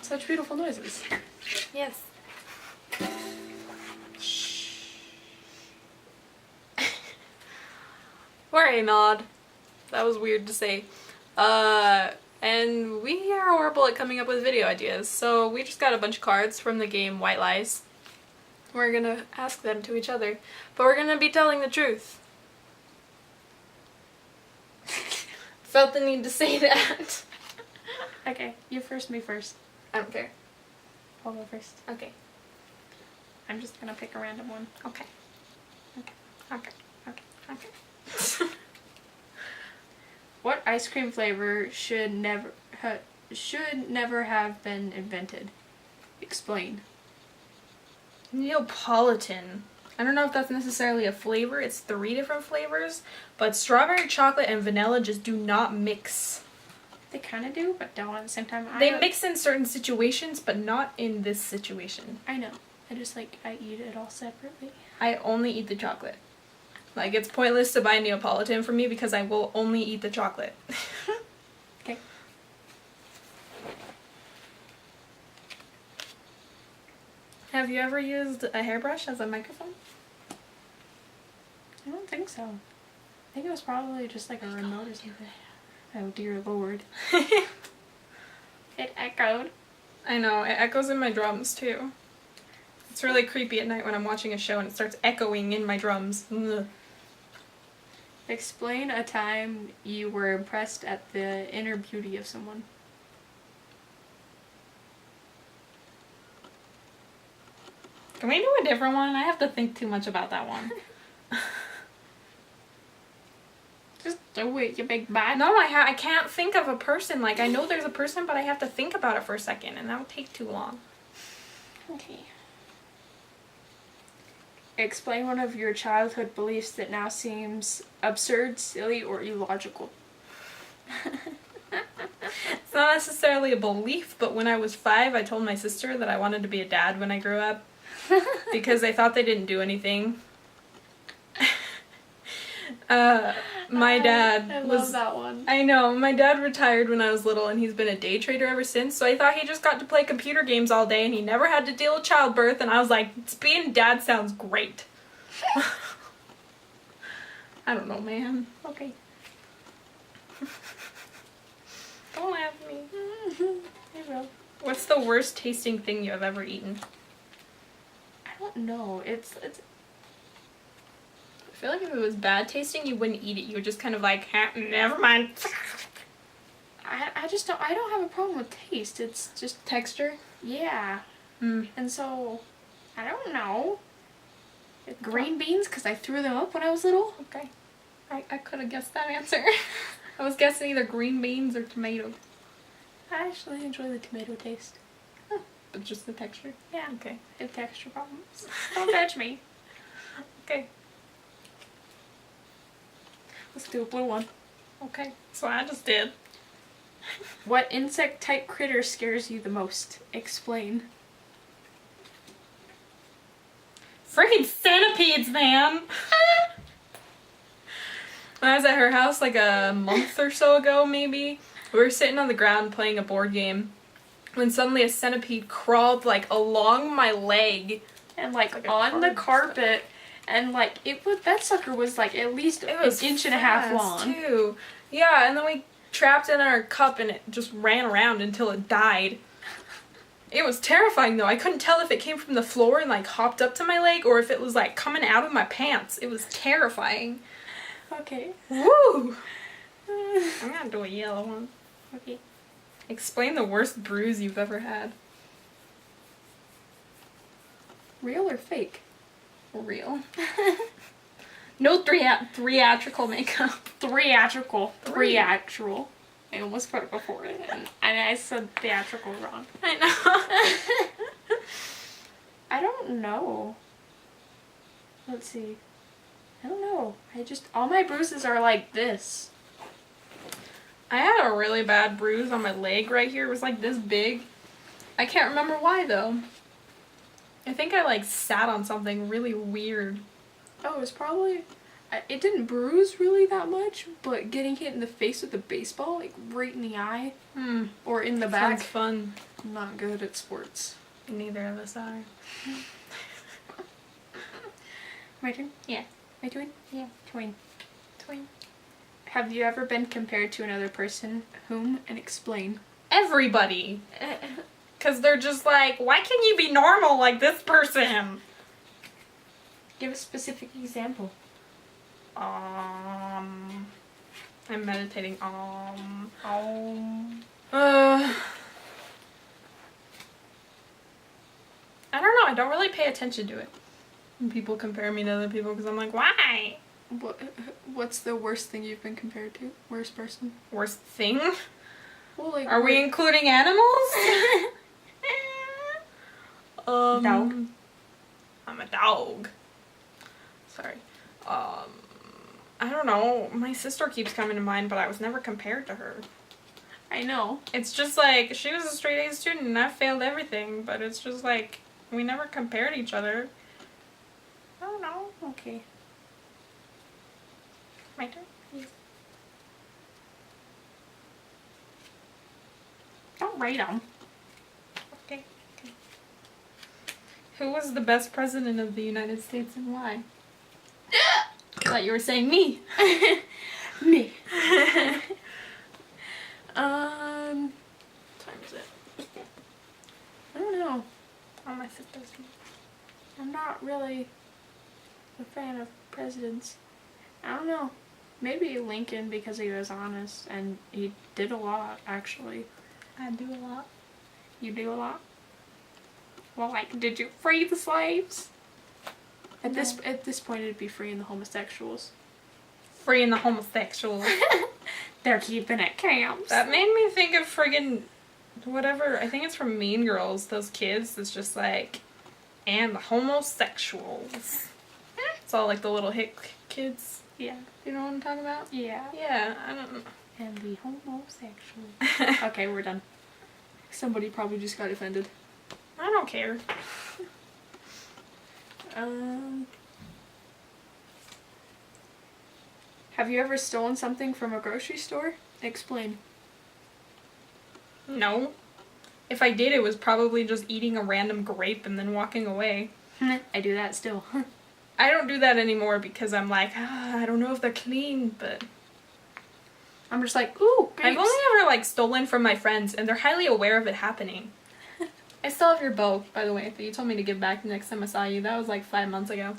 such beautiful noises. Yes. We're Anod. That was weird to say. And we are horrible at coming up with video ideas, so we just got a bunch of cards from the game White Lies. We're gonna ask them to each other, but we're gonna be telling the truth. Felt the need to say that. Okay, you first, me first. I don't care. I'll go first. Okay. I'm just gonna pick a random one. Okay. Okay. Okay. Okay. What ice cream flavor should never have been invented? Explain. Neapolitan. I don't know if that's necessarily a flavor. It's 3 different flavors, but strawberry, chocolate, and vanilla just do not mix. They kind of do, but don't at the same time. They mix in certain situations, but not in this situation. I know. I just I eat it all separately. I only eat the chocolate. Like, it's pointless to buy Neapolitan for me because I will only eat the chocolate. Okay. Have you ever used a hairbrush as a microphone? I don't think so. I think it was probably just like a remote or something. Oh dear lord. It echoed. I know, it echoes in my drums too. It's really creepy at night when I'm watching a show and it starts echoing in my drums. Ugh. Explain a time you were impressed at the inner beauty of someone. Can we do a different one? I have to think too much about that one. Just do it, you big bad. No, I can't think of a person. Like, I know there's a person, but I have to think about it for a second, and that would take too long. Okay. Explain one of your childhood beliefs that now seems absurd, silly, or illogical. It's not necessarily a belief, but when I was 5, I told my sister that I wanted to be a dad when I grew up because I thought they didn't do anything. My dad I was... love that one. I know, my dad retired when I was little and he's been a day trader ever since, so I thought he just got to play computer games all day and he never had to deal with childbirth, and I was like, being dad sounds great. I don't know, man. Okay. Don't laugh at me. I will. What's the worst tasting thing you have ever eaten? I don't know. It's I feel like if it was bad tasting, you wouldn't eat it. You would just kind of like, never mind. I just don't. I don't have a problem with taste. It's just Texture? yeah. Mm. And so I don't know. Green beans because I threw them up when I was little. Okay. I could have guessed that answer. I was guessing either green beans or tomato. I actually enjoy the tomato taste. But just the texture? Yeah. Okay. I have texture problems. Don't judge me. Okay. Let's do a blue one. Okay. So I just did. What insect type critter scares you the most? Explain. Freaking centipedes, man! When I was at her house like a month or so ago, maybe, we were sitting on the ground playing a board game when suddenly a centipede crawled like along my leg. And like Like a on the card carpet, and like it was, that sucker was like at least It was an inch and a half fast, long. too. Yeah, and then we trapped it in our cup and it just ran around until it died. It was terrifying though. I couldn't tell if it came from the floor and like hopped up to my leg or if it was like coming out of my pants. It was terrifying. Okay. Woo! I'm gonna do a yellow one. Okay. Explain the worst bruise you've ever had. Real or fake? Real. No theatrical makeup. Theatrical. Three. Theatrical. I almost put it before it, and I said theatrical wrong. I know. I don't know. Let's see. I don't know. All my bruises are like this. I had a really bad bruise on my leg right here. It was like this big. I can't remember why though. I think I like sat on something really weird. Oh, it was probably, it didn't bruise really that much, but getting hit in the face with a baseball, like right in the eye or in the back, Sounds fun. I'm not good at sports. Neither of us are. My turn? Yeah. My turn? Yeah. Twin. Twin. Have you ever been compared to another person? Whom? And explain. Everybody. Because they're just like, why can't you be normal like this person? Give a specific example. I'm meditating. I don't know. I don't really pay attention to it when people compare me to other people because I'm like, why? What's the worst thing you've been compared to? Worst person? Worst thing? Well, like, Are we including animals? Dog. I'm a dog. Sorry. I don't know. My sister keeps coming to mind, but I was never compared to her. I know. It's just like, she was a straight A student and I failed everything, but it's just like, we never compared each other. I don't know. Okay. My turn? Yes. Don't rate them. Okay. Who was the best president of the United States and why? I thought you were saying me. Me. What time is it? I don't know. Oh, my sister's here. I'm not really a fan of presidents. I don't know. Maybe Lincoln because he was honest and he did a lot, actually. I do a lot. You do a lot? Well, like, did you free the slaves? At No. this point, it'd be freeing the homosexuals. Freeing the homosexuals. They're keeping it camps. That made me think of friggin' whatever, I think it's from Mean Girls, those kids that's just like, and the homosexuals. It's all like the little hick kids. Yeah. You know what I'm talking about? Yeah. Yeah, I don't know. And the homosexual. Okay, we're done. Somebody probably just got offended. I don't care. Have you ever stolen something from a grocery store? Explain. No. If I did, it was probably just eating a random grape and then walking away. I do that still. I don't do that anymore because I'm like, I don't know if they're clean, but I'm just like, ooh, grapes. I've only ever like stolen from my friends and they're highly aware of it happening. I still have your bow, by the way, that you told me to give back the next time I saw you. That was like 5 months ago.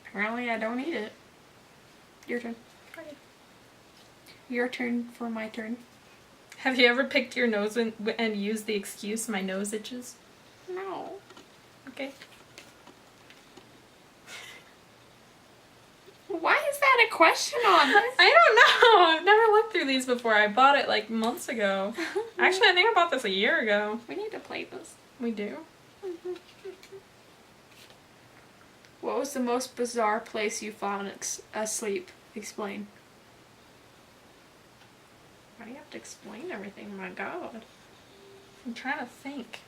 Apparently I don't eat it. Your turn. Okay. Your turn for my turn. Have you ever picked your nose and used the excuse, my nose itches? No. Okay. Why is that a question on this? I don't know. I've never looked through these before. I bought it like months ago. Actually, I think I bought this a year ago. We need to play this. We do? What was the most bizarre place you fallen asleep? Explain. Why do you have to explain everything? My God. I'm trying to think.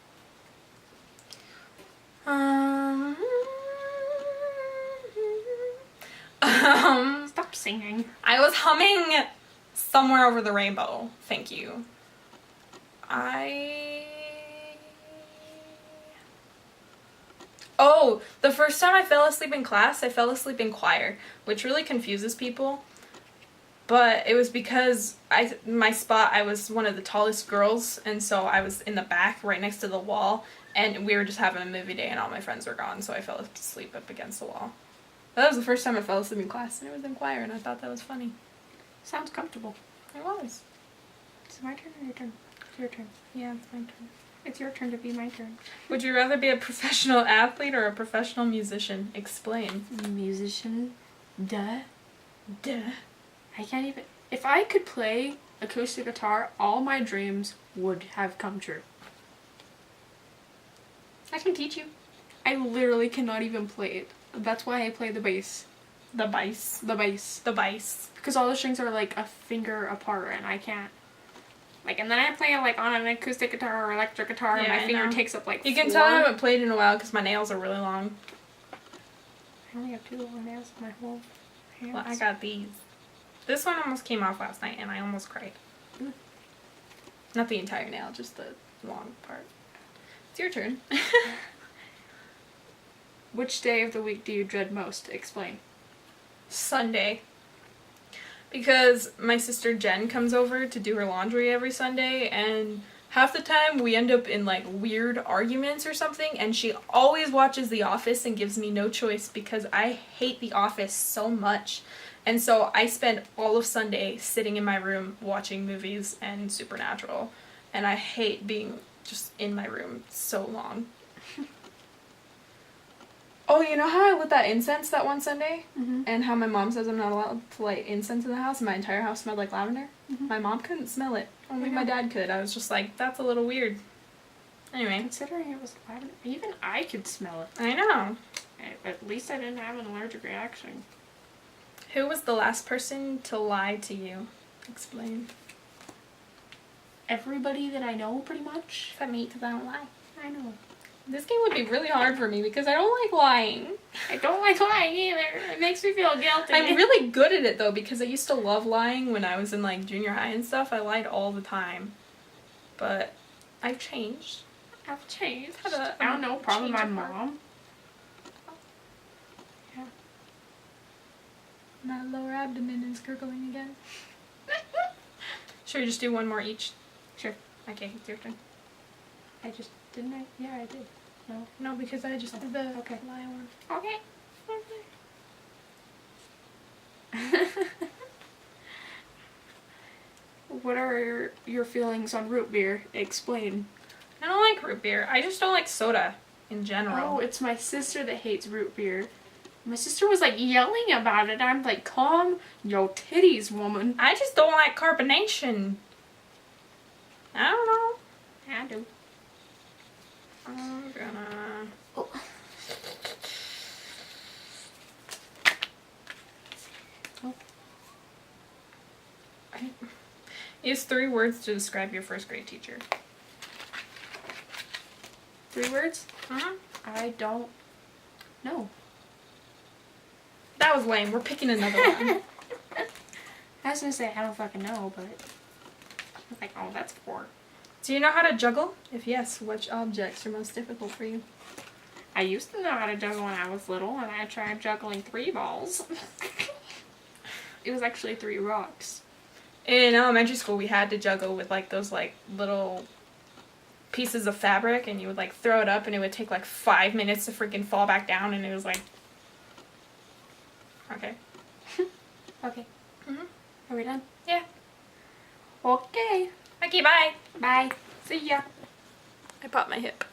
Stop singing. I was humming Somewhere Over the Rainbow. Thank you. Oh, the first time I fell asleep in class, I fell asleep in choir, which really confuses people. But it was because my spot, I was one of the tallest girls, and so I was in the back, right next to the wall, and we were just having a movie day, and all my friends were gone, so I fell asleep up against the wall. That was the first time I fell asleep in class, and it was in choir, and I thought that was funny. Sounds comfortable. It was. Is it my turn or your turn? It's your turn. Yeah, it's my turn. It's your turn to be my turn. Would you rather be a professional athlete or a professional musician? Explain. Musician. Duh. Duh. I can't even. If I could play acoustic guitar, all my dreams would have come true. I can teach you. I literally cannot even play it. That's why I play the bass. The bass. The bass. The bass. Because all the strings are like a finger apart and I can't. Like, and then I play like on an acoustic guitar or electric guitar and Yeah, my I finger know. takes up like You can 4. tell I haven't played in a while because my nails are really long. I only have 2 little nails in my whole hands. Well, I got these. This one almost came off last night and I almost cried. Mm. Not the entire nail, just the long part. It's your turn. Which day of the week do you dread most? Explain. Sunday. Because my sister Jen comes over to do her laundry every Sunday, and half the time we end up in like weird arguments or something, and she always watches The Office and gives me no choice because I hate The Office so much. And so I spend all of Sunday sitting in my room watching movies and Supernatural, and I hate being just in my room so long. Oh, you know how I lit that incense that one Sunday? Mm-hmm. And how my mom says I'm not allowed to light incense in the house and my entire house smelled like lavender? Mhm. My mom couldn't smell it. Only I my know. dad could. I was just like, that's a little weird. Anyway, Considering it was lavender, even I could smell it. I know. At least I didn't have an allergic reaction. Who was the last person to lie to you? Explain. Everybody that I know, pretty much. Except me, because I don't lie. I know. This game would be really hard for me because I don't like lying. I don't like lying either. It makes me feel guilty. I'm really good at it though because I used to love lying when I was in like junior high and stuff. I lied all the time. But I've changed. I've changed. Had a, I don't know, probably change my of heart. mom. Yeah. My lower abdomen is gurgling again. Should we just do one more each? Sure. Okay, it's your turn. I just didn't. Yeah, I did. No. No, because I just did the Okay. lie one. Okay. What are your feelings on root beer? Explain. I don't like root beer. I just don't like soda in general. Oh, it's my sister that hates root beer. My sister was like yelling about it. I'm like, calm your titties, woman. I just don't like carbonation. I don't know. I do. I'm gonna... Oh. Use 3 words to describe your first grade teacher. 3 words? Uh-huh. I don't know. That was lame. We're picking another one. I was gonna say I don't fucking know, but I was like, oh, that's 4. Do you know how to juggle? If yes, which objects are most difficult for you? I used to know how to juggle when I was little, and I tried juggling 3 balls. It was actually 3 rocks. In elementary school, we had to juggle with like those like little pieces of fabric, and you would like throw it up, and it would take like 5 minutes to freaking fall back down, and it was like, okay. Okay. Mhm. Are we done? Yeah. Okay. Okay, bye. Bye. See ya. I popped my hip.